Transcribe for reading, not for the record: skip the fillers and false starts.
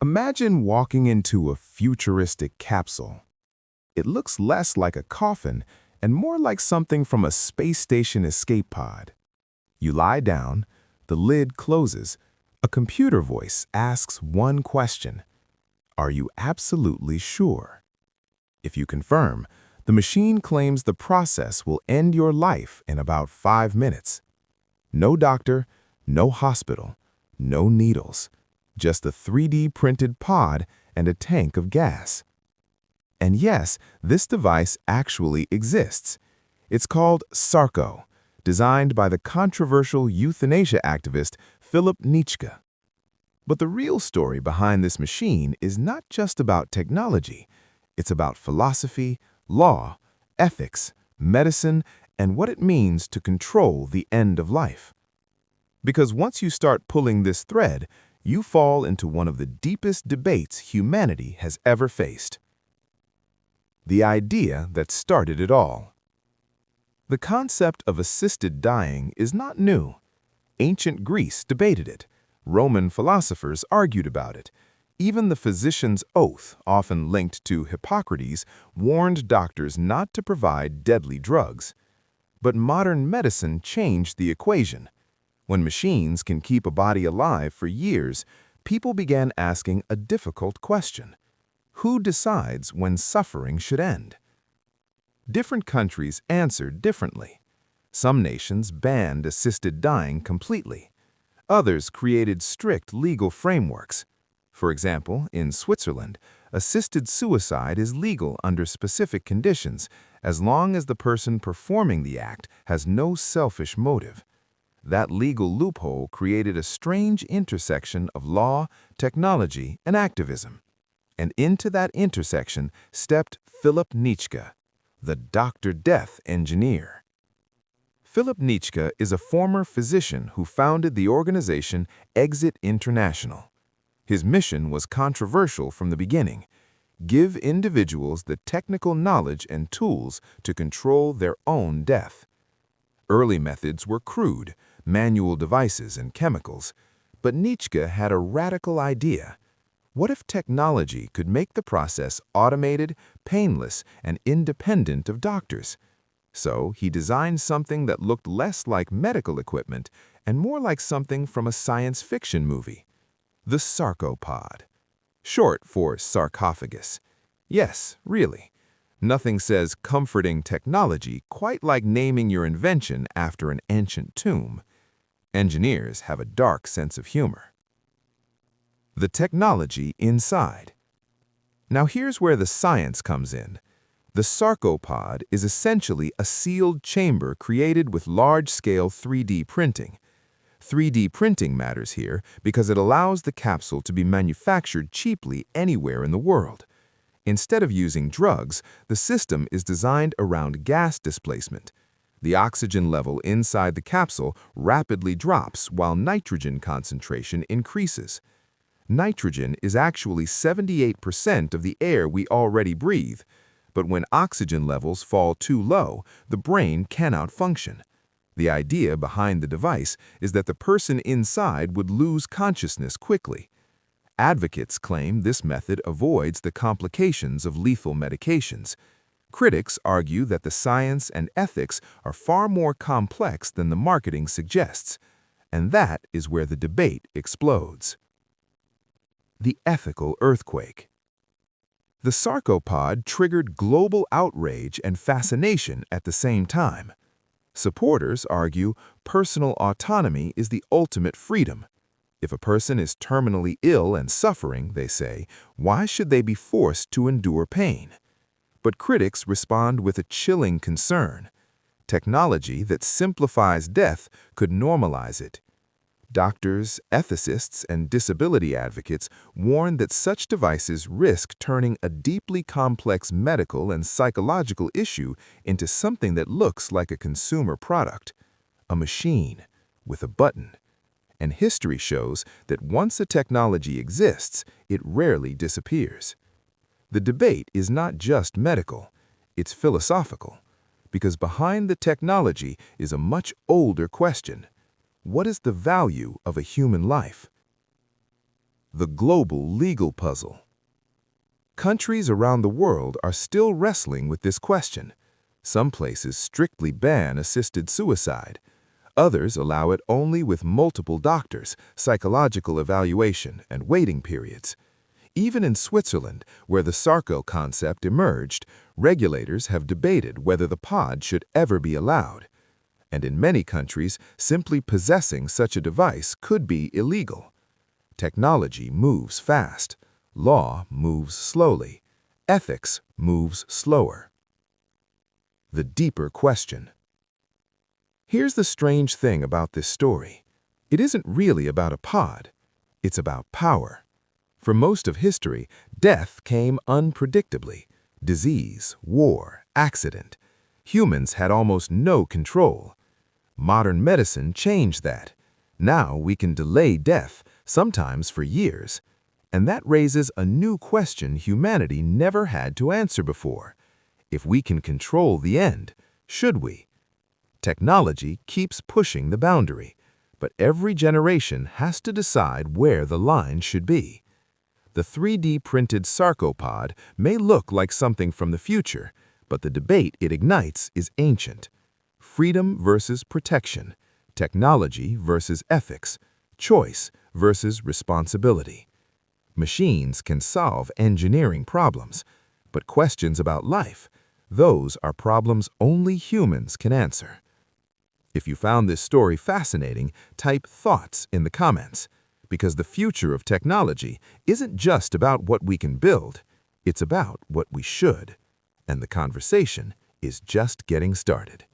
Imagine walking into a futuristic capsule. It looks less like a coffin and more like something from a space station escape pod. You lie down, the lid closes, a computer voice asks one question. Are you absolutely sure? If you confirm, the machine claims the process will end your life in about 5 minutes. No doctor, no hospital, no needles, just a 3D printed pod and a tank of gas. And yes, this device actually exists. It's called Sarco, designed by the controversial euthanasia activist Philip Nitschke. But the real story behind this machine is not just about technology. It's about philosophy, law, ethics, medicine, and what it means to control the end of life. Because once you start pulling this thread, you fall into one of the deepest debates humanity has ever faced. The idea that started it all. The concept of assisted dying is not new. Ancient Greece debated it. Roman philosophers argued about it. Even the physician's oath, often linked to Hippocrates, warned doctors not to provide deadly drugs. But modern medicine changed the equation. When machines can keep a body alive for years, people began asking a difficult question. Who decides when suffering should end? Different countries answered differently. Some nations banned assisted dying completely. Others created strict legal frameworks. For example, in Switzerland, assisted suicide is legal under specific conditions as long as the person performing the act has no selfish motive. That legal loophole created a strange intersection of law, technology, and activism. And into that intersection stepped Philip Nitschke, the Dr. Death engineer. Philip Nitschke is a former physician who founded the organization Exit International. His mission was controversial from the beginning: give individuals the technical knowledge and tools to control their own death. Early methods were crude, manual devices and chemicals, but Nitschke had a radical idea. What if technology could make the process automated, painless, and independent of doctors? So he designed something that looked less like medical equipment and more like something from a science fiction movie. The sarcopod. Short for sarcophagus. Yes, really. Nothing says comforting technology quite like naming your invention after an ancient tomb. Engineers have a dark sense of humor. The technology inside. Now here's where the science comes in. The sarcopod is essentially a sealed chamber created with large-scale 3D printing. 3D printing matters here because it allows the capsule to be manufactured cheaply anywhere in the world. Instead of using drugs, the system is designed around gas displacement. The oxygen level inside the capsule rapidly drops while nitrogen concentration increases. Nitrogen is actually 78% of the air we already breathe, but when oxygen levels fall too low, the brain cannot function. The idea behind the device is that the person inside would lose consciousness quickly. Advocates claim this method avoids the complications of lethal medications. Critics argue that the science and ethics are far more complex than the marketing suggests, and that is where the debate explodes. The ethical earthquake. The sarcopod triggered global outrage and fascination at the same time. Supporters argue personal autonomy is the ultimate freedom. If a person is terminally ill and suffering, they say, why should they be forced to endure pain? But critics respond with a chilling concern. Technology that simplifies death could normalize it. Doctors, ethicists, and disability advocates warn that such devices risk turning a deeply complex medical and psychological issue into something that looks like a consumer product, a machine with a button. And history shows that once a technology exists, it rarely disappears. The debate is not just medical, it's philosophical, because behind the technology is a much older question. What is the value of a human life? The global legal puzzle. Countries around the world are still wrestling with this question. Some places strictly ban assisted suicide. Others allow it only with multiple doctors, psychological evaluation, and waiting periods. Even in Switzerland, where the Sarco concept emerged, regulators have debated whether the pod should ever be allowed. And in many countries, simply possessing such a device could be illegal. Technology moves fast. Law moves slowly. Ethics moves slower. The deeper question. Here's the strange thing about this story. It isn't really about a pod. It's about power. For most of history, death came unpredictably. Disease, war, accident. Humans had almost no control. Modern medicine changed that. Now we can delay death, sometimes for years. And that raises a new question humanity never had to answer before. If we can control the end, should we? Technology keeps pushing the boundary, but every generation has to decide where the line should be. The 3D-printed sarcopod may look like something from the future, but the debate it ignites is ancient. Freedom versus protection, technology versus ethics, choice versus responsibility. Machines can solve engineering problems, but questions about life, those are problems only humans can answer. If you found this story fascinating, type thoughts in the comments, because the future of technology isn't just about what we can build, it's about what we should. And the conversation is just getting started.